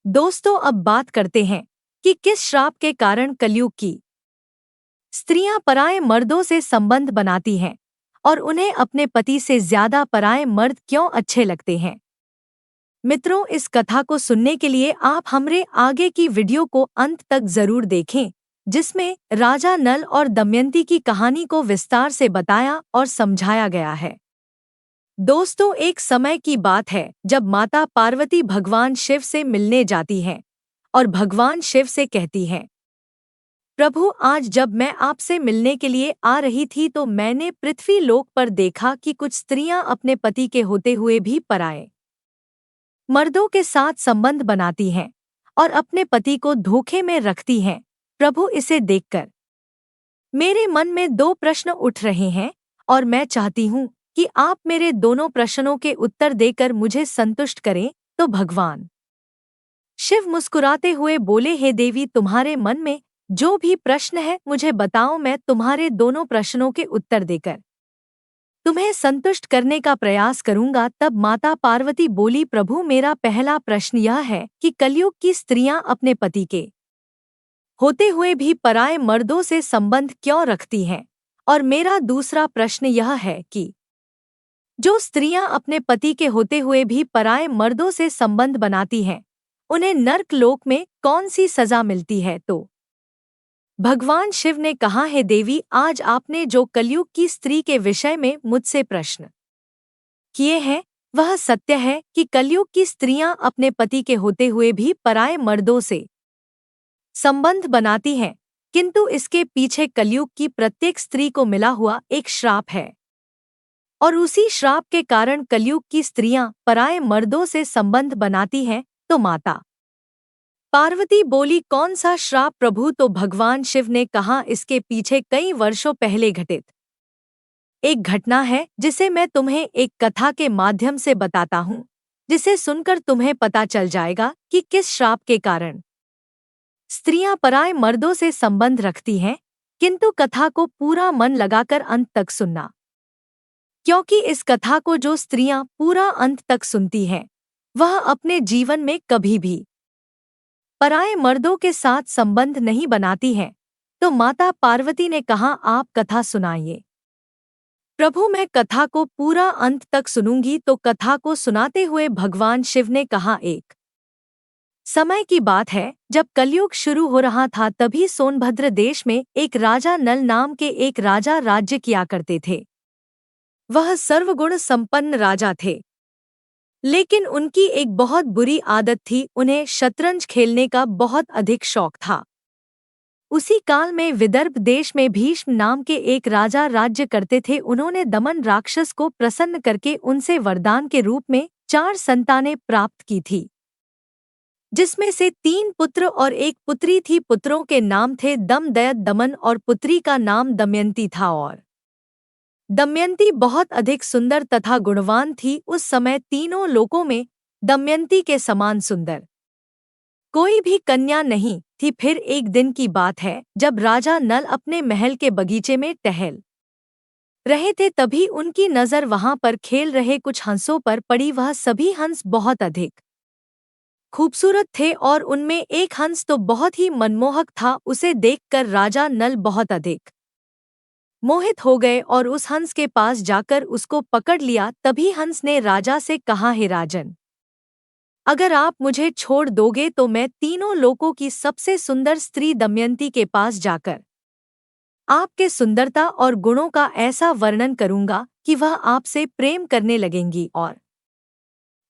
दोस्तों, अब बात करते हैं कि किस श्राप के कारण कलयुग की स्त्रियां पराये मर्दों से संबंध बनाती हैं और उन्हें अपने पति से ज्यादा पराये मर्द क्यों अच्छे लगते हैं। मित्रों, इस कथा को सुनने के लिए आप हमारे आगे की वीडियो को अंत तक जरूर देखें, जिसमें राजा नल और दमयंती की कहानी को विस्तार से बताया और समझाया गया है। दोस्तों, एक समय की बात है जब माता पार्वती भगवान शिव से मिलने जाती हैं और भगवान शिव से कहती हैं, प्रभु, आज जब मैं आपसे मिलने के लिए आ रही थी तो मैंने पृथ्वी लोक पर देखा कि कुछ स्त्रियां अपने पति के होते हुए भी पराये मर्दों के साथ संबंध बनाती हैं और अपने पति को धोखे में रखती हैं। प्रभु, इसे देखकर मेरे मन में दो प्रश्न उठ रहे हैं और मैं चाहती हूँ कि आप मेरे दोनों प्रश्नों के उत्तर देकर मुझे संतुष्ट करें। तो भगवान शिव मुस्कुराते हुए बोले, हे देवी, तुम्हारे मन में जो भी प्रश्न है मुझे बताओ, मैं तुम्हारे दोनों प्रश्नों के उत्तर देकर तुम्हें संतुष्ट करने का प्रयास करूंगा। तब माता पार्वती बोली, प्रभु, मेरा पहला प्रश्न यह है कि कलयुग की स्त्रियां अपने पति के होते हुए भी पराये मर्दों से संबंध क्यों रखती हैं, और मेरा दूसरा प्रश्न यह है कि जो स्त्रियां अपने पति के होते हुए भी पराये मर्दों से संबंध बनाती हैं, उन्हें नर्क लोक में कौन सी सजा मिलती है। तो भगवान शिव ने कहा, हे देवी, आज आपने जो कलयुग की स्त्री के विषय में मुझसे प्रश्न किए हैं वह सत्य है कि कलयुग की स्त्रियां अपने पति के होते हुए भी पराये मर्दों से संबंध बनाती हैं, किंतु इसके पीछे कलयुग की प्रत्येक स्त्री को मिला हुआ एक श्राप है और उसी श्राप के कारण कलयुग की स्त्रियां पराये मर्दों से संबंध बनाती हैं। तो माता पार्वती बोली, कौन सा श्राप प्रभु। तो भगवान शिव ने कहा, इसके पीछे कई वर्षों पहले घटित एक घटना है जिसे मैं तुम्हें एक कथा के माध्यम से बताता हूँ, जिसे सुनकर तुम्हें पता चल जाएगा कि किस श्राप के कारण स्त्रियां पराये मर्दों से संबंध रखती हैं। किंतु कथा को पूरा मन लगाकर अंत तक सुनना, क्योंकि इस कथा को जो स्त्रियां पूरा अंत तक सुनती हैं वह अपने जीवन में कभी भी पराये मर्दों के साथ संबंध नहीं बनाती हैं। तो माता पार्वती ने कहा, आप कथा सुनाइए। प्रभु, मैं कथा को पूरा अंत तक सुनूंगी। तो कथा को सुनाते हुए भगवान शिव ने कहा, एक समय की बात है जब कलयुग शुरू हो रहा था, तभी सोनभद्र देश में एक राजा नल नाम के एक राजा राज्य किया करते थे। वह सर्वगुण संपन्न राजा थे, लेकिन उनकी एक बहुत बुरी आदत थी, उन्हें शतरंज खेलने का बहुत अधिक शौक था। उसी काल में विदर्भ देश में भीष्म नाम के एक राजा राज्य करते थे। उन्होंने दमन राक्षस को प्रसन्न करके उनसे वरदान के रूप में 4 संतानें प्राप्त की थी, जिसमें से 3 पुत्र और 1 पुत्री थी। पुत्रों के नाम थे दमदयत, दमन, और पुत्री का नाम दमयंती था। और दमयंती बहुत अधिक सुंदर तथा गुणवान थी। उस समय तीनों लोकों में दमयंती के समान सुंदर कोई भी कन्या नहीं थी। फिर एक दिन की बात है जब राजा नल अपने महल के बगीचे में टहल रहे थे, तभी उनकी नजर वहां पर खेल रहे कुछ हंसों पर पड़ी। वह सभी हंस बहुत अधिक खूबसूरत थे और उनमें एक हंस तो बहुत ही मनमोहक था। उसे देखकर राजा नल बहुत अधिक मोहित हो गए और उस हंस के पास जाकर उसको पकड़ लिया। तभी हंस ने राजा से कहा, हे राजन, अगर आप मुझे छोड़ दोगे तो मैं तीनों लोकों की सबसे सुंदर स्त्री दमयंती के पास जाकर आपके सुंदरता और गुणों का ऐसा वर्णन करूंगा कि वह आपसे प्रेम करने लगेंगी और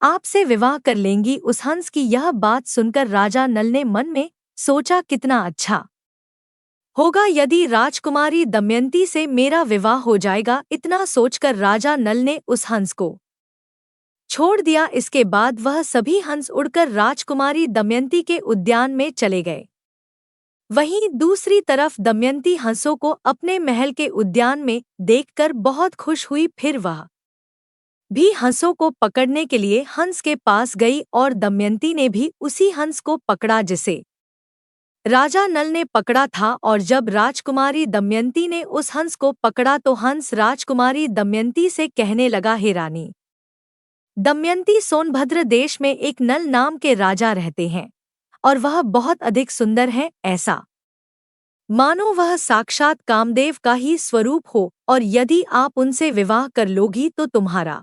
आपसे विवाह कर लेंगी। उस हंस की यह बात सुनकर राजा नल ने मन में सोचा, कितना अच्छा होगा यदि राजकुमारी दमयंती से मेरा विवाह हो जाएगा। इतना सोचकर राजा नल ने उस हंस को छोड़ दिया। इसके बाद वह सभी हंस उड़कर राजकुमारी दमयंती के उद्यान में चले गए। वहीं दूसरी तरफ दमयंती हंसों को अपने महल के उद्यान में देखकर बहुत खुश हुई। फिर वह भी हंसों को पकड़ने के लिए हंस के पास गई और दमयंती ने भी उसी हंस को पकड़ा जिसे राजा नल ने पकड़ा था। और जब राजकुमारी दमयंती ने उस हंस को पकड़ा तो हंस राजकुमारी दमयंती से कहने लगा, हे रानी दमयंती, सोनभद्र देश में एक नल नाम के राजा रहते हैं। और वह बहुत अधिक सुंदर है, ऐसा मानो वह साक्षात कामदेव का ही स्वरूप हो, और यदि आप उनसे विवाह कर लोगी तो तुम्हारा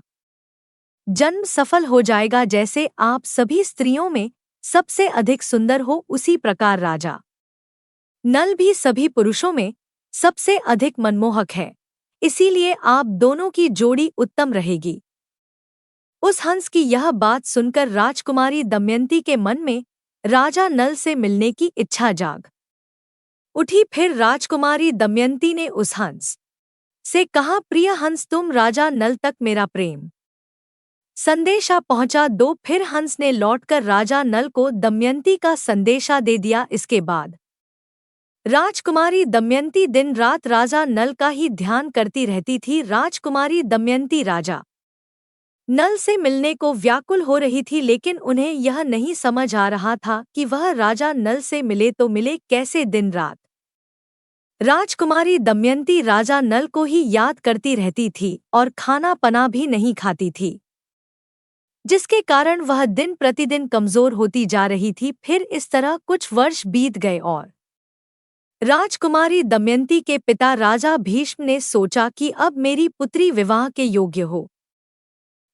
जन्म सफल हो जाएगा। जैसे आप सभी स्त्रियों में सबसे अधिक सुंदर हो, उसी प्रकार राजा नल भी सभी पुरुषों में सबसे अधिक मनमोहक है, इसीलिए आप दोनों की जोड़ी उत्तम रहेगी। उस हंस की यह बात सुनकर राजकुमारी दमयंती के मन में राजा नल से मिलने की इच्छा जाग उठी। फिर राजकुमारी दमयंती ने उस हंस से कहा, प्रिय हंस, तुम राजा नल तक मेरा प्रेम संदेशा पहुंचा दो। फिर हंस ने लौटकर राजा नल को दमयंती का संदेशा दे दिया। इसके बाद राजकुमारी दमयंती दिन रात राजा नल का ही ध्यान करती रहती थी। राजकुमारी दमयंती राजा नल से मिलने को व्याकुल हो रही थी, लेकिन उन्हें यह नहीं समझ आ रहा था कि वह राजा नल से मिले तो मिले कैसे। दिन रात राजकुमारी दमयंती राजा नल को ही याद करती रहती थी और खाना पना भी नहीं खाती थी, जिसके कारण वह दिन प्रतिदिन कमजोर होती जा रही थी। फिर इस तरह कुछ वर्ष बीत गए और राजकुमारी दमयंती के पिता राजा भीष्म ने सोचा कि अब मेरी पुत्री विवाह के योग्य हो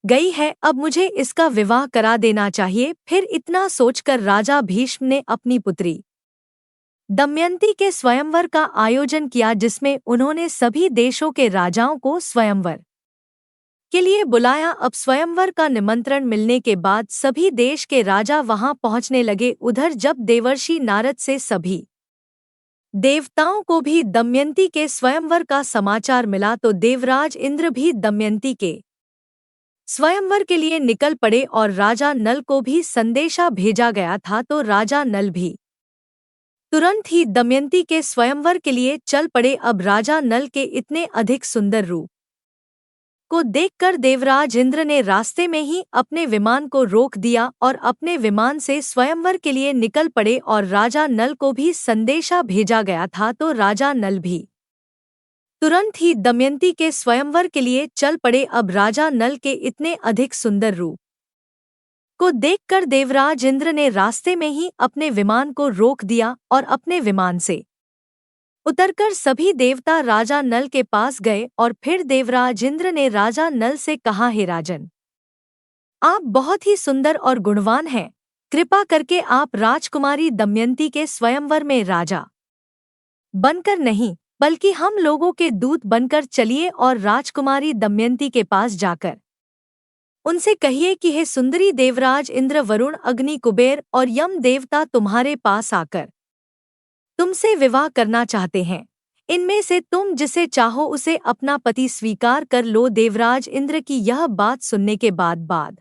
गई है, अब मुझे इसका विवाह करा देना चाहिए। फिर इतना सोचकर राजा भीष्म ने अपनी पुत्री दमयंती के स्वयंवर का आयोजन किया, जिसमें उन्होंने सभी देशों के राजाओं को स्वयंवर के लिए बुलाया। अब स्वयंवर का निमंत्रण मिलने के बाद सभी देश के राजा वहां पहुंचने लगे। उधर जब देवर्षि नारद से सभी देवताओं को भी दमयंती के स्वयंवर का समाचार मिला तो देवराज इंद्र भी दमयंती के स्वयंवर के लिए निकल पड़े और राजा नल को भी संदेशा भेजा गया था, तो राजा नल भी तुरंत ही दमयंती के स्वयंवर के लिए चल पड़े। अब राजा नल के इतने अधिक सुंदर रूप को देखकर देवराज इंद्र ने रास्ते में ही अपने विमान को रोक दिया और अपने विमान से स्वयंवर के लिए निकल पड़े। और राजा नल को भी संदेशा भेजा गया था, तो राजा नल भी तुरंत ही दमयंती के स्वयंवर के लिए चल पड़े। अब राजा नल के इतने अधिक सुंदर रूप को देखकर देवराज इंद्र ने रास्ते में ही अपने विमान को रोक दिया और अपने विमान से उतरकर सभी देवता राजा नल के पास गए। और फिर देवराज इंद्र ने राजा नल से कहा, हे राजन, आप बहुत ही सुंदर और गुणवान हैं, कृपा करके आप राजकुमारी दमयंती के स्वयंवर में राजा बनकर नहीं बल्कि हम लोगों के दूत बनकर चलिए और राजकुमारी दमयंती के पास जाकर उनसे कहिए कि हे सुंदरी, देवराज इंद्र, वरुण, अग्नि, कुबेर और यम देवता तुम्हारे पास आकर तुमसे विवाह करना चाहते हैं। इनमें से तुम जिसे चाहो उसे अपना पति स्वीकार कर लो। देवराज इंद्र की यह बात सुनने के बाद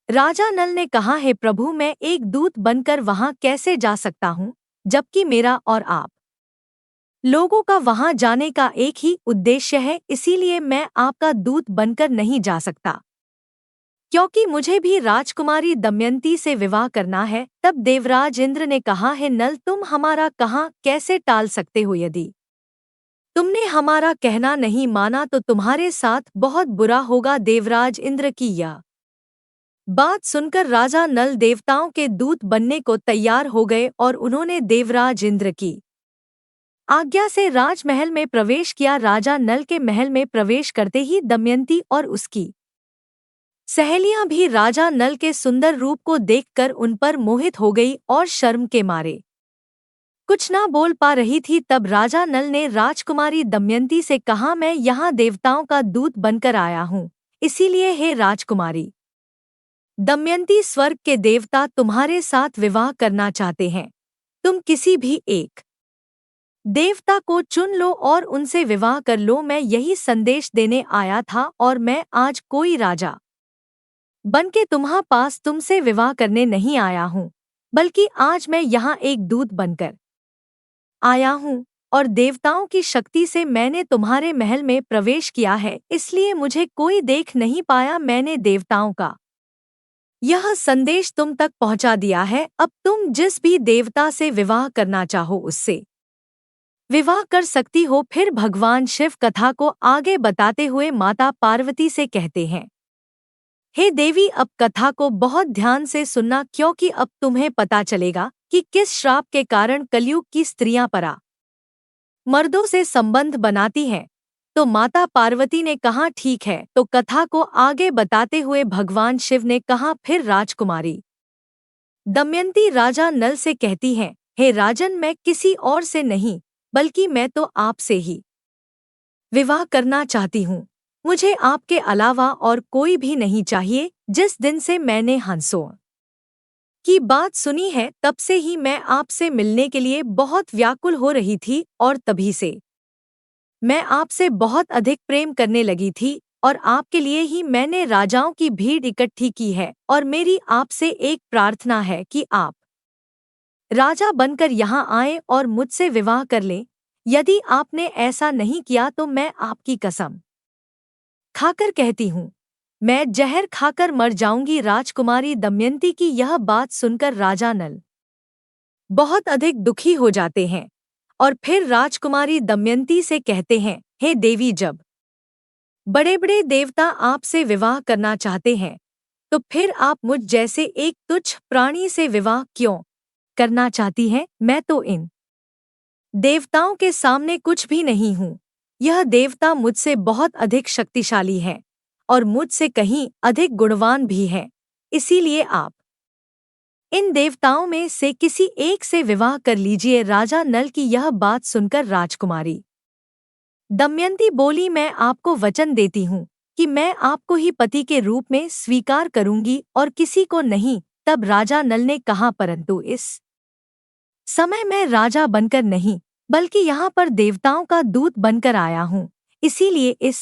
राजा नल ने कहा, हे प्रभु, मैं एक दूत बनकर वहां कैसे जा सकता हूँ, जबकि मेरा और आप लोगों का वहां जाने का एक ही उद्देश्य है। इसीलिए मैं आपका दूत बनकर नहीं जा सकता, क्योंकि मुझे भी राजकुमारी दमयंती से विवाह करना है। तब देवराज इंद्र ने कहा, हे नल, तुम हमारा कहाँ कैसे टाल सकते हो? यदि तुमने हमारा कहना नहीं माना तो तुम्हारे साथ बहुत बुरा होगा। देवराज इंद्र की यह बात सुनकर राजा नल देवताओं के दूत बनने को तैयार हो गए और उन्होंने देवराज इंद्र की आज्ञा से राजमहल में प्रवेश किया। राजा नल के महल में प्रवेश करते ही दमयंती और उसकी सहेलियां भी राजा नल के सुंदर रूप को देखकर उन पर मोहित हो गई और शर्म के मारे कुछ ना बोल पा रही थी। तब राजा नल ने राजकुमारी दमयंती से कहा, मैं यहाँ देवताओं का दूत बनकर आया हूँ, इसीलिए हे राजकुमारी दमयंती, स्वर्ग के देवता तुम्हारे साथ विवाह करना चाहते हैं। तुम किसी भी एक देवता को चुन लो और उनसे विवाह कर लो। मैं यही संदेश देने आया था और मैं आज कोई राजा बनके तुम्हां पास तुमसे विवाह करने नहीं आया हूँ, बल्कि आज मैं यहाँ एक दूत बनकर आया हूँ और देवताओं की शक्ति से मैंने तुम्हारे महल में प्रवेश किया है, इसलिए मुझे कोई देख नहीं पाया। मैंने देवताओं का यह संदेश तुम तक पहुँचा दिया है। अब तुम जिस भी देवता से विवाह करना चाहो उससे विवाह कर सकती हो। फिर भगवान शिव कथा को आगे बताते हुए माता पार्वती से कहते हैं, हे देवी, अब कथा को बहुत ध्यान से सुनना, क्योंकि अब तुम्हें पता चलेगा कि किस श्राप के कारण कलयुग की स्त्रियां परा मर्दों से संबंध बनाती हैं। तो माता पार्वती ने कहा ठीक है। तो कथा को आगे बताते हुए भगवान शिव ने कहा, फिर राजकुमारी दमयंती राजा नल से कहती हैं, हे राजन, मैं किसी और से नहीं बल्कि मैं तो आपसे ही विवाह करना चाहती हूँ। मुझे आपके अलावा और कोई भी नहीं चाहिए। जिस दिन से मैंने हंसों की बात सुनी है तब से ही मैं आपसे मिलने के लिए बहुत व्याकुल हो रही थी, और तभी से मैं आपसे बहुत अधिक प्रेम करने लगी थी, और आपके लिए ही मैंने राजाओं की भीड़ इकट्ठी की है। और मेरी आपसे एक प्रार्थना है कि आप राजा बनकर यहाँ आएं और मुझसे विवाह कर लें। यदि आपने ऐसा नहीं किया तो मैं आपकी कसम खाकर कहती हूँ, मैं जहर खाकर मर जाऊंगी। राजकुमारी दमयंती की यह बात सुनकर राजा नल बहुत अधिक दुखी हो जाते हैं, और फिर राजकुमारी दमयंती से कहते हैं, हे देवी, जब बड़े बड़े देवता आपसे विवाह करना चाहते हैं तो फिर आप मुझ जैसे एक तुच्छ प्राणी से विवाह क्यों करना चाहती हैं? मैं तो इन देवताओं के सामने कुछ भी नहीं हूँ। यह देवता मुझसे बहुत अधिक शक्तिशाली है और मुझसे कहीं अधिक गुणवान भी है। इसीलिए आप इन देवताओं में से किसी एक से विवाह कर लीजिए। राजा नल की यह बात सुनकर राजकुमारी दमयंती बोली, मैं आपको वचन देती हूँ कि मैं आपको ही पति के रूप में स्वीकार करूंगी और किसी को नहीं। तब राजा नल ने कहा, परंतु इस समय मैं राजा बनकर नहीं बल्कि यहाँ पर देवताओं का दूत बनकर आया हूँ, इसीलिए इस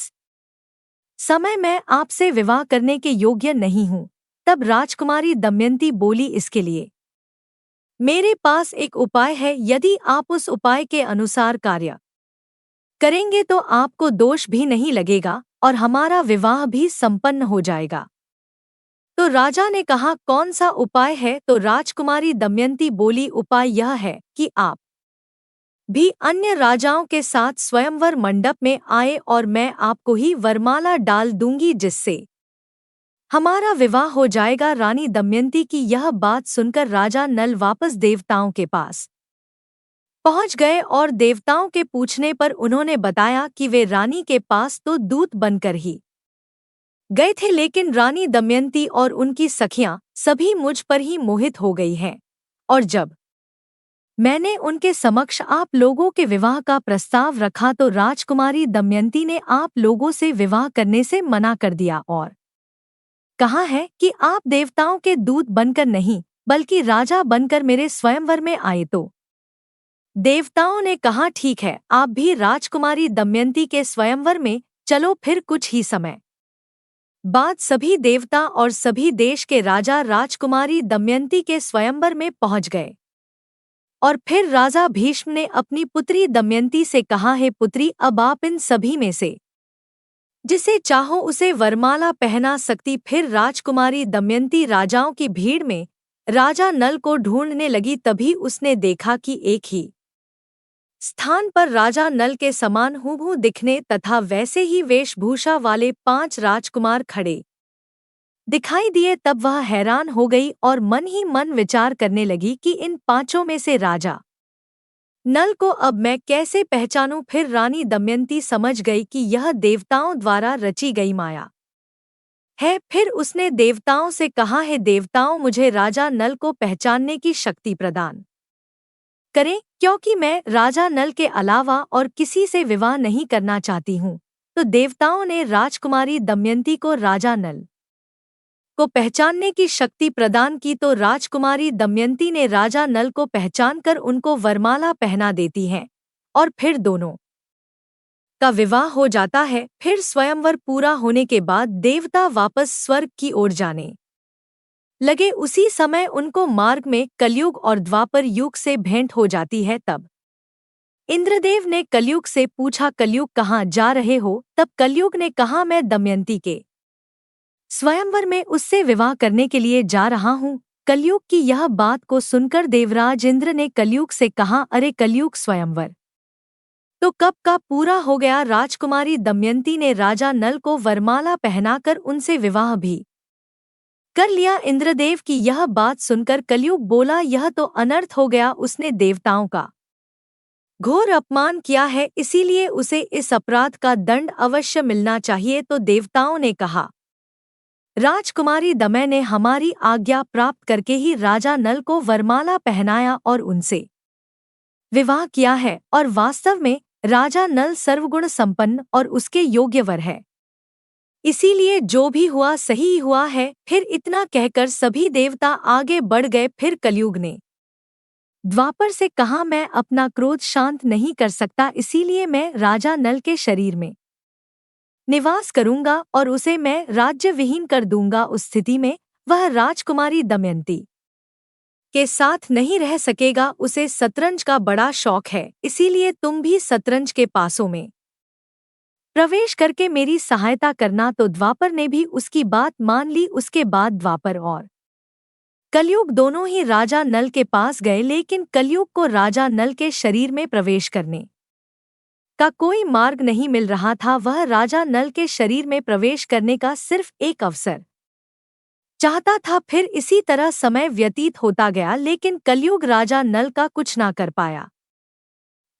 समय मैं आपसे विवाह करने के योग्य नहीं हूँ। तब राजकुमारी दमयंती बोली, इसके लिए मेरे पास एक उपाय है। यदि आप उस उपाय के अनुसार कार्य करेंगे तो आपको दोष भी नहीं लगेगा और हमारा विवाह भी संपन्न हो जाएगा। तो राजा ने कहा, कौन सा उपाय है? तो राजकुमारी दमयंती बोली, उपाय यह है कि आप भी अन्य राजाओं के साथ स्वयंवर मंडप में आए और मैं आपको ही वरमाला डाल दूंगी, जिससे हमारा विवाह हो जाएगा। रानी दमयंती की यह बात सुनकर राजा नल वापस देवताओं के पास पहुंच गए और देवताओं के पूछने पर उन्होंने बताया कि वे रानी के पास तो दूत बनकर ही गए थे, लेकिन रानी दमयंती और उनकी सखियां सभी मुझ पर ही मोहित हो गई हैं। और जब मैंने उनके समक्ष आप लोगों के विवाह का प्रस्ताव रखा तो राजकुमारी दमयंती ने आप लोगों से विवाह करने से मना कर दिया और कहा है कि आप देवताओं के दूत बनकर नहीं बल्कि राजा बनकर मेरे स्वयंवर में आए। तो देवताओं ने कहा, ठीक है, आप भी राजकुमारी दमयंती के स्वयंवर में चलो। फिर कुछ ही समय बाद सभी देवता और सभी देश के राजा राजकुमारी दमयंती के स्वयंवर में पहुंच गए। और फिर राजा भीष्म ने अपनी पुत्री दमयंती से कहा, हे पुत्री, अब आप इन सभी में से जिसे चाहो उसे वरमाला पहना सकती। फिर राजकुमारी दमयंती राजाओं की भीड़ में राजा नल को ढूंढने लगी। तभी उसने देखा कि एक ही स्थान पर राजा नल के समान हूबहू दिखने तथा वैसे ही वेशभूषा वाले 5 राजकुमार खड़े दिखाई दिए। तब वह हैरान हो गई और मन ही मन विचार करने लगी कि इन 5 में से राजा नल को अब मैं कैसे पहचानूं। फिर रानी दमयंती समझ गई कि यह देवताओं द्वारा रची गई माया है। फिर उसने देवताओं से कहा, है देवताओं, मुझे राजा नल को पहचानने की शक्ति प्रदान करें, क्योंकि मैं राजा नल के अलावा और किसी से विवाह नहीं करना चाहती हूँ। तो देवताओं ने राजकुमारी दमयंती को राजा नल को पहचानने की शक्ति प्रदान की। तो राजकुमारी दमयंती ने राजा नल को पहचानकर उनको वरमाला पहना देती हैं और फिर दोनों का विवाह हो जाता है। फिर स्वयंवर पूरा होने के बाद देवता वापस स्वर्ग की ओर जाने लगे। उसी समय उनको मार्ग में कलयुग और द्वापर युग से भेंट हो जाती है। तब इंद्रदेव ने कलयुग से पूछा, कलयुग कहाँ जा रहे हो? तब कलयुग ने कहा, मैं दमयंती के स्वयंवर में उससे विवाह करने के लिए जा रहा हूँ। कलयुग की यह बात को सुनकर देवराज इंद्र ने कलयुग से कहा, अरे कलयुग, स्वयंवर तो कब का पूरा हो गया। राजकुमारी दमयंती ने राजा नल को वरमाला पहनाकर उनसे विवाह भी कर लिया। इंद्रदेव की यह बात सुनकर कलयुग बोला, यह तो अनर्थ हो गया। उसने देवताओं का घोर अपमान किया है, इसीलिए उसे इस अपराध का दंड अवश्य मिलना चाहिए। तो देवताओं ने कहा, राजकुमारी दमय ने हमारी आज्ञा प्राप्त करके ही राजा नल को वरमाला पहनाया और उनसे विवाह किया है, और वास्तव में राजा नल सर्वगुण संपन्न और उसके योग्य वर है। इसीलिए जो भी हुआ सही ही हुआ है। फिर इतना कहकर सभी देवता आगे बढ़ गए। फिर कलयुग ने द्वापर से कहा, मैं अपना क्रोध शांत नहीं कर सकता, इसीलिए मैं राजा नल के शरीर में निवास करूंगा और उसे मैं राज्य विहीन कर दूंगा। उस स्थिति में वह राजकुमारी दमयंती के साथ नहीं रह सकेगा। उसे शतरंज का बड़ा शौक है, इसीलिए तुम भी शतरंज के पासों में प्रवेश करके मेरी सहायता करना। तो द्वापर ने भी उसकी बात मान ली। उसके बाद द्वापर और कलयुग दोनों ही राजा नल के पास गए, लेकिन कलयुग को राजा नल के शरीर में प्रवेश करने का कोई मार्ग नहीं मिल रहा था। वह राजा नल के शरीर में प्रवेश करने का सिर्फ एक अवसर चाहता था। फिर इसी तरह समय व्यतीत होता गया, लेकिन कलयुग राजा नल का कुछ ना कर पाया।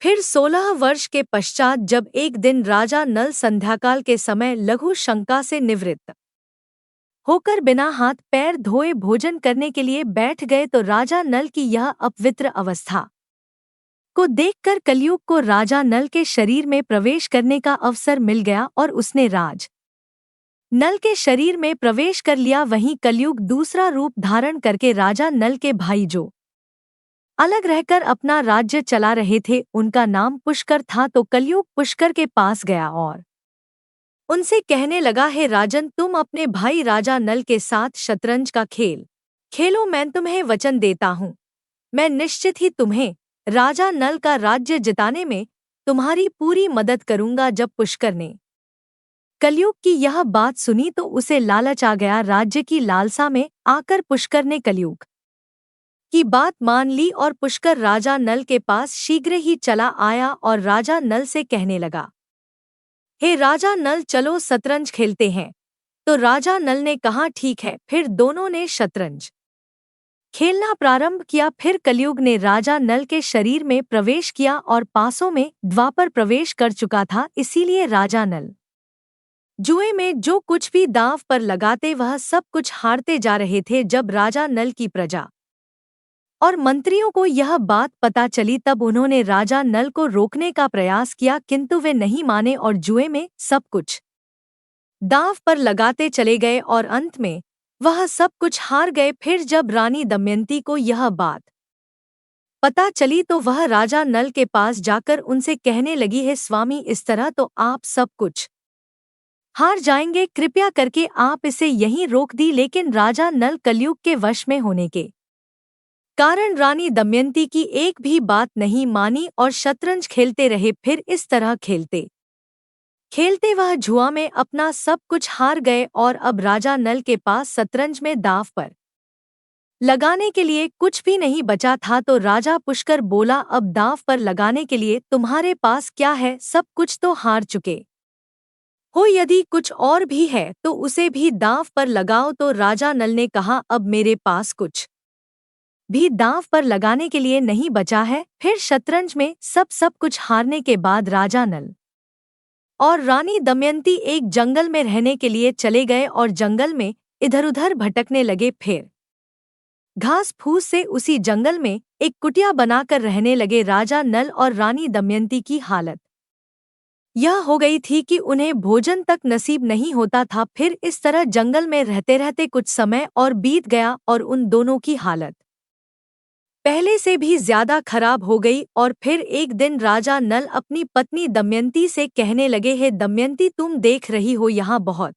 फिर 16 वर्ष के पश्चात जब एक दिन राजा नल संध्याकाल के समय लघु शंका से निवृत्त होकर बिना हाथ पैर धोए भोजन करने के लिए बैठ गए, तो राजा नल की यह अपवित्र अवस्था को देखकर कलयुग को राजा नल के शरीर में प्रवेश करने का अवसर मिल गया और उसने राज नल के शरीर में प्रवेश कर लिया। वहीं कलयुग दूसरा रूप धारण करके राजा नल के भाई जो अलग रहकर अपना राज्य चला रहे थे, उनका नाम पुष्कर था। तो कलयुग पुष्कर के पास गया और उनसे कहने लगा, हे राजन, तुम अपने भाई राजा नल के साथ शतरंज का खेल खेलो। मैं तुम्हें वचन देता हूँ, मैं निश्चित ही तुम्हें राजा नल का राज्य जिताने में तुम्हारी पूरी मदद करूंगा। जब पुष्कर ने कलयुग की यह बात सुनी तो उसे लालच आ गया। राज्य की लालसा में आकर पुष्कर ने कलयुग की बात मान ली और पुष्कर राजा नल के पास शीघ्र ही चला आया और राजा नल से कहने लगा, हे राजा नल, चलो शतरंज खेलते हैं। तो राजा नल ने कहा, ठीक है। फिर दोनों ने शतरंज खेलना प्रारंभ किया। फिर कलयुग ने राजा नल के शरीर में प्रवेश किया और पासों में द्वापर प्रवेश कर चुका था, इसीलिए राजा नल जुए में जो कुछ भी दांव पर लगाते वह सब कुछ हारते जा रहे थे। जब राजा नल की प्रजा और मंत्रियों को यह बात पता चली, तब उन्होंने राजा नल को रोकने का प्रयास किया, किंतु वे नहीं माने और जुए में सब कुछ दांव पर लगाते चले गए और अंत में वह सब कुछ हार गए। फिर जब रानी दमयंती को यह बात पता चली तो वह राजा नल के पास जाकर उनसे कहने लगी, हे स्वामी, इस तरह तो आप सब कुछ हार जाएंगे, कृपया करके आप इसे यहीं रोक दी। लेकिन राजा नल कलयुग के वश में होने के कारण रानी दमयंती की एक भी बात नहीं मानी और शतरंज खेलते रहे। फिर इस तरह खेलते खेलते वह जुआ में अपना सब कुछ हार गए और अब राजा नल के पास शतरंज में दांव पर लगाने के लिए कुछ भी नहीं बचा था। तो राजा पुष्कर बोला, अब दांव पर लगाने के लिए तुम्हारे पास क्या है? सब कुछ तो हार चुके हो, यदि कुछ और भी है तो उसे भी दांव पर लगाओ। तो राजा नल ने कहा, अब मेरे पास कुछ भी दांव पर लगाने के लिए नहीं बचा है। फिर शतरंज में सब कुछ हारने के बाद राजा नल और रानी दमयंती एक जंगल में रहने के लिए चले गए और जंगल में इधर-उधर भटकने लगे। फिर घास फूस से उसी जंगल में एक कुटिया बनाकर रहने लगे। राजा नल और रानी दमयंती की हालत यह हो गई थी कि उन्हें भोजन तक नसीब नहीं होता था। फिर इस तरह जंगल में रहते रहते कुछ समय और बीत गया और उन दोनों की हालत पहले से भी ज्यादा खराब हो गई। और फिर एक दिन राजा नल अपनी पत्नी दमयंती से कहने लगे, हे दमयंती, तुम देख रही हो यहाँ बहुत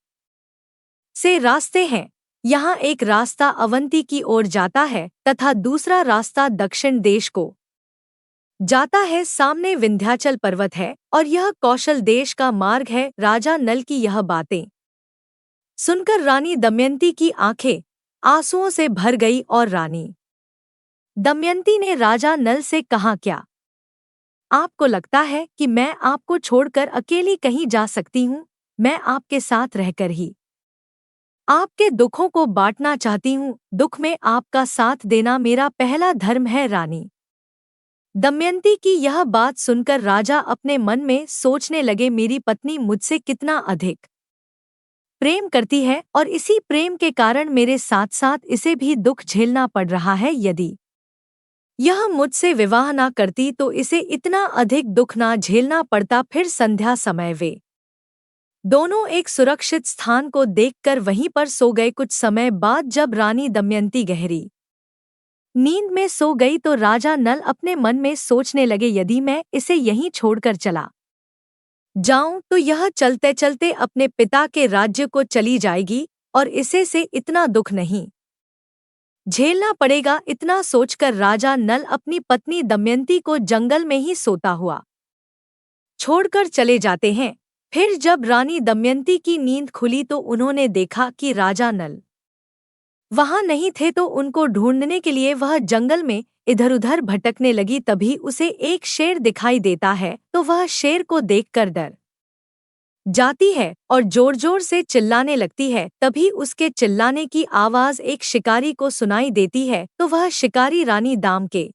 से रास्ते हैं। यहाँ एक रास्ता अवंती की ओर जाता है तथा दूसरा रास्ता दक्षिण देश को जाता है। सामने विंध्याचल पर्वत है और यह कौशल देश का मार्ग है। राजा नल की यह बातें सुनकर रानी दमयंती की आंखें आंसुओं से भर गई और रानी दमयंती ने राजा नल से कहा, क्या आपको लगता है कि मैं आपको छोड़कर अकेली कहीं जा सकती हूँ? मैं आपके साथ रहकर ही आपके दुखों को बांटना चाहती हूँ, दुख में आपका साथ देना मेरा पहला धर्म है रानी। दमयंती की यह बात सुनकर राजा अपने मन में सोचने लगे, मेरी पत्नी मुझसे कितना अधिक प्रेम करती है और इसी प्रेम के कारण मेरे साथ साथ इसे भी दुख झेलना पड़ रहा है। यदि यह मुझसे विवाह ना करती तो इसे इतना अधिक दुख ना झेलना पड़ता। फिर संध्या समय वे दोनों एक सुरक्षित स्थान को देखकर वहीं पर सो गए। कुछ समय बाद जब रानी दमयंती गहरी नींद में सो गई तो राजा नल अपने मन में सोचने लगे, यदि मैं इसे यहीं छोड़कर चला जाऊं तो यह चलते चलते अपने पिता के राज्य को चली जाएगी और इसे से इतना दुख नहीं झेलना पड़ेगा। इतना सोचकर राजा नल अपनी पत्नी दमयंती को जंगल में ही सोता हुआ छोड़कर चले जाते हैं। फिर जब रानी दमयंती की नींद खुली तो उन्होंने देखा कि राजा नल वहां नहीं थे, तो उनको ढूंढने के लिए वह जंगल में इधर-उधर भटकने लगी। तभी उसे एक शेर दिखाई देता है, तो वह शेर को देखकर डर जाती है और जोर-जोर से चिल्लाने लगती है। तभी उसके चिल्लाने की आवाज एक शिकारी को सुनाई देती है, तो वह शिकारी रानी दाम के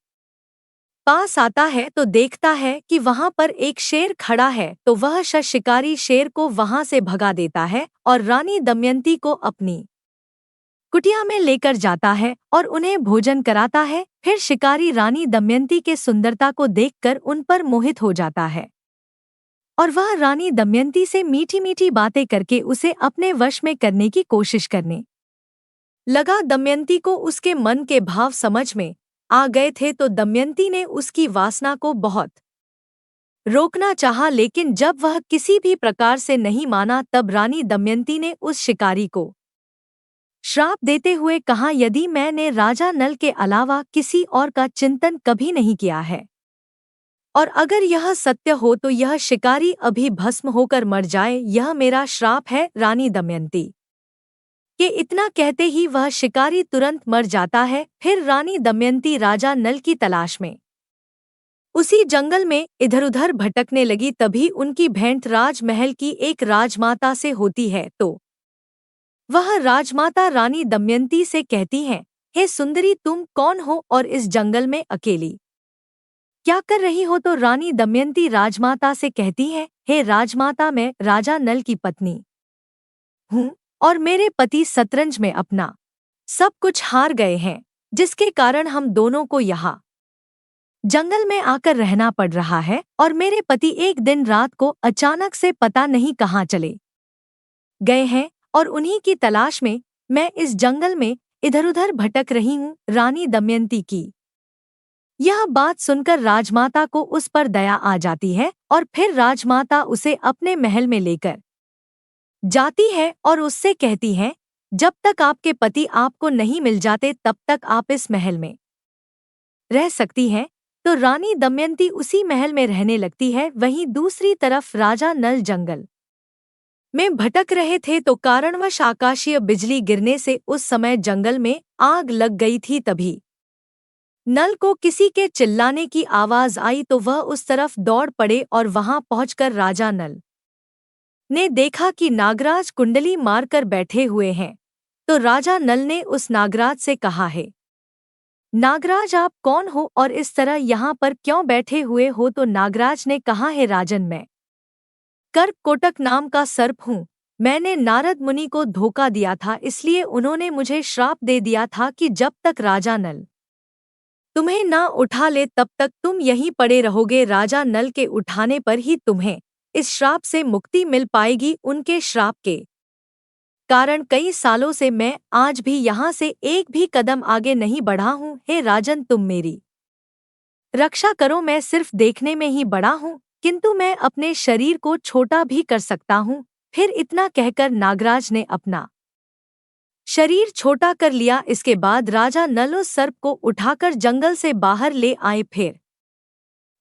पास आता है तो देखता है कि वहां पर एक शेर खड़ा है, तो वह शिकारी शेर को वहां से भगा देता है और रानी दमयंती को अपनी कुटिया में लेकर जाता है और उन्हें भोजन कराता है। फिर शिकारी रानी दमयंती के सुंदरता को देखकर उन पर मोहित हो जाता है और वह रानी दमयंती से मीठी मीठी बातें करके उसे अपने वश में करने की कोशिश करने लगा। दमयंती को उसके मन के भाव समझ में आ गए थे, तो दमयंती ने उसकी वासना को बहुत रोकना चाहा, लेकिन जब वह किसी भी प्रकार से नहीं माना तब रानी दमयंती ने उस शिकारी को श्राप देते हुए कहा, यदि मैंने राजा नल के अलावा किसी और का चिंतन कभी नहीं किया है और अगर यह सत्य हो तो यह शिकारी अभी भस्म होकर मर जाए, यह मेरा श्राप है। रानी दमयंती के इतना कहते ही वह शिकारी तुरंत मर जाता है। फिर रानी दमयंती राजा नल की तलाश में उसी जंगल में इधर-उधर भटकने लगी। तभी उनकी भेंट राजमहल की एक राजमाता से होती है, तो वह राजमाता रानी दमयंती से कहती हैं, हे सुंदरी, तुम कौन हो और इस जंगल में अकेली क्या कर रही हो? तो रानी दमयंती राजमाता से कहती है, हे राजमाता, मैं राजा नल की पत्नी हूँ और मेरे पति शतरंज में अपना सब कुछ हार गए हैं, जिसके कारण हम दोनों को यहाँ जंगल में आकर रहना पड़ रहा है और मेरे पति एक दिन रात को अचानक से पता नहीं कहाँ चले गए हैं और उन्हीं की तलाश में मैं इस जंगल में इधर-उधर भटक रही हूँ। रानी दमयंती की यह बात सुनकर राजमाता को उस पर दया आ जाती है और फिर राजमाता उसे अपने महल में लेकर जाती है और उससे कहती है, जब तक आपके पति आपको नहीं मिल जाते तब तक आप इस महल में रह सकती हैं। तो रानी दमयंती उसी महल में रहने लगती है। वहीं दूसरी तरफ राजा नल जंगल में भटक रहे थे, तो कारणवश आकाशीय बिजली गिरने से उस समय जंगल में आग लग गई थी। तभी नल को किसी के चिल्लाने की आवाज आई, तो वह उस तरफ दौड़ पड़े और वहां पहुंचकर राजा नल ने देखा कि नागराज कुंडली मारकर बैठे हुए हैं। तो राजा नल ने उस नागराज से कहा, है नागराज, आप कौन हो और इस तरह यहाँ पर क्यों बैठे हुए हो? तो नागराज ने कहा, है राजन, मैं कर्ककोटक नाम का सर्प हूँ। मैंने नारद मुनि को धोखा दिया था, इसलिए उन्होंने मुझे श्राप दे दिया था कि जब तक राजा नल तुम्हें ना उठा ले तब तक तुम यहीं पड़े रहोगे। राजा नल के उठाने पर ही तुम्हें इस श्राप से मुक्ति मिल पाएगी। उनके श्राप के कारण कई सालों से मैं आज भी यहाँ से एक भी कदम आगे नहीं बढ़ा हूँ। हे राजन, तुम मेरी रक्षा करो। मैं सिर्फ देखने में ही बड़ा हूँ, किंतु मैं अपने शरीर को छोटा भी कर सकता हूँ। फिर इतना कहकर नागराज ने अपना शरीर छोटा कर लिया। इसके बाद राजा नल उस सर्प को उठाकर जंगल से बाहर ले आए। फिर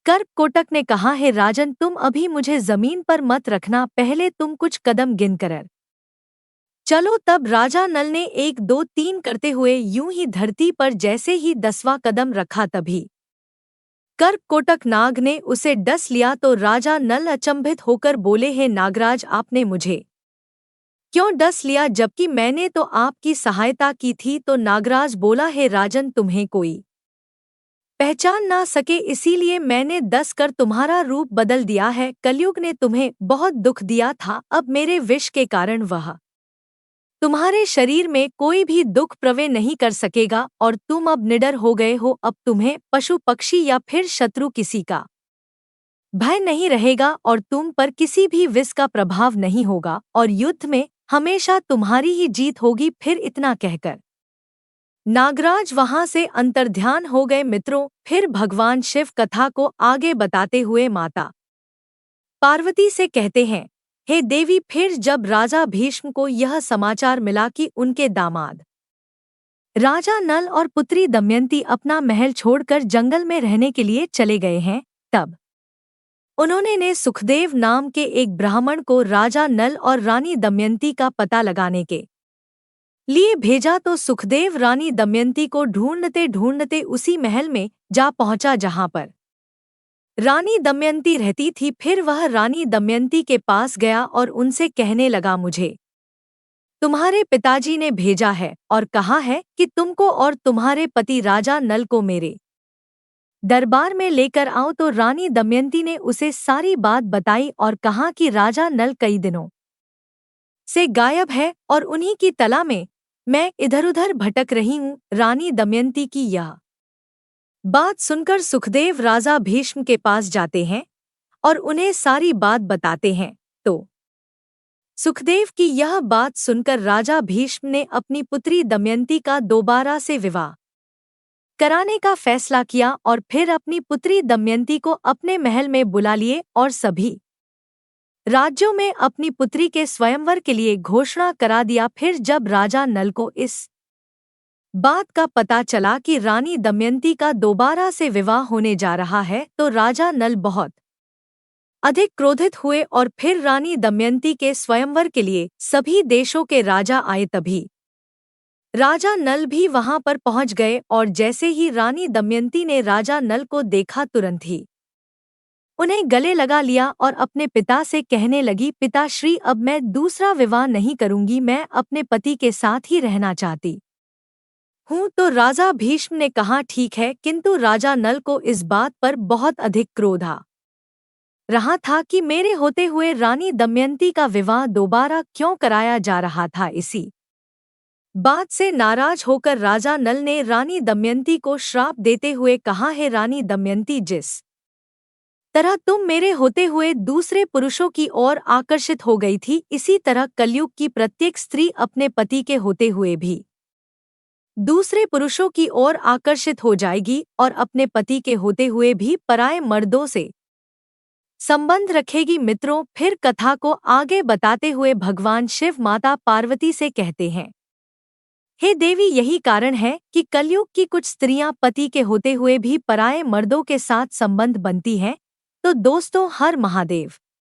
कर्ककोटक ने कहा, है राजन, तुम अभी मुझे जमीन पर मत रखना, पहले तुम कुछ कदम गिनकर चलो। तब राजा नल ने 1 2 3 करते हुए यूं ही धरती पर जैसे ही 10वां कदम रखा, तभी कर्ककोटक नाग ने उसे डस लिया। तो राजा नल अचंभित होकर बोले, हे नागराज, आपने मुझे क्यों डस लिया जबकि मैंने तो आपकी सहायता की थी? तो नागराज बोला, हे राजन, तुम्हें कोई पहचान ना सके इसीलिए मैंने डस कर तुम्हारा रूप बदल दिया है। कलयुग ने तुम्हें बहुत दुख दिया था, अब मेरे विष के कारण वह तुम्हारे शरीर में कोई भी दुख प्रवेश नहीं कर सकेगा और तुम अब निडर हो गए हो। अब तुम्हें पशु पक्षी या फिर शत्रु किसी का भय नहीं रहेगा और तुम पर किसी भी विष का प्रभाव नहीं होगा और युद्ध में हमेशा तुम्हारी ही जीत होगी। फिर इतना कहकर नागराज वहां से अंतर्ध्यान हो गए। मित्रों, फिर भगवान शिव कथा को आगे बताते हुए माता पार्वती से कहते हैं, हे देवी, फिर जब राजा भीष्म को यह समाचार मिला कि उनके दामाद राजा नल और पुत्री दमयंती अपना महल छोड़कर जंगल में रहने के लिए चले गए हैं, तब उन्होंने ने सुखदेव नाम के एक ब्राह्मण को राजा नल और रानी दमयंती का पता लगाने के लिए भेजा। तो सुखदेव रानी दमयंती को ढूंढते ढूंढते उसी महल में जा पहुंचा जहां पर रानी दमयंती रहती थी। फिर वह रानी दमयंती के पास गया और उनसे कहने लगा, मुझे तुम्हारे पिताजी ने भेजा है और कहा है कि तुमको और तुम्हारे पति राजा नल को मेरे दरबार में लेकर आओ। तो रानी दमयंती ने उसे सारी बात बताई और कहा कि राजा नल कई दिनों से गायब है और उन्हीं की तला में मैं इधर-उधर भटक रही हूँ। रानी दमयंती की यह बात सुनकर सुखदेव राजा भीष्म के पास जाते हैं और उन्हें सारी बात बताते हैं। तो सुखदेव की यह बात सुनकर राजा भीष्म ने अपनी पुत्री दमयंती का दोबारा से विवाह कराने का फैसला किया और फिर अपनी पुत्री दमयंती को अपने महल में बुला लिए और सभी राज्यों में अपनी पुत्री के स्वयंवर के लिए घोषणा करा दिया। फिर जब राजा नल को इस बात का पता चला कि रानी दमयंती का दोबारा से विवाह होने जा रहा है, तो राजा नल बहुत अधिक क्रोधित हुए और फिर रानी दमयंती के स्वयंवर के लिए सभी देशों के राजा आए। तभी राजा नल भी वहां पर पहुंच गए और जैसे ही रानी दमयंती ने राजा नल को देखा, तुरंत ही उन्हें गले लगा लिया और अपने पिता से कहने लगी, पिताश्री, अब मैं दूसरा विवाह नहीं करूंगी, मैं अपने पति के साथ ही रहना चाहती हूँ। तो राजा भीष्म ने कहा, ठीक है, किंतु राजा नल को इस बात पर बहुत अधिक क्रोध आ रहा था कि मेरे होते हुए रानी दमयंती का विवाह दोबारा क्यों कराया जा रहा था। इसी बात से नाराज होकर राजा नल ने रानी दमयंती को श्राप देते हुए कहा, हे रानी दमयंती, जिस तरह तुम मेरे होते हुए दूसरे पुरुषों की ओर आकर्षित हो गई थी, इसी तरह कलयुग की प्रत्येक स्त्री अपने पति के होते हुए भी दूसरे पुरुषों की ओर आकर्षित हो जाएगी और अपने पति के होते हुए भी पराये मर्दों से संबंध रखेगी। मित्रों, फिर कथा को आगे बताते हुए भगवान शिव माता पार्वती से कहते हैं, हे देवी, यही कारण है कि कलयुग की कुछ स्त्रियां पति के होते हुए भी पराये मर्दों के साथ संबंध बनती हैं। तो दोस्तों, हर महादेव।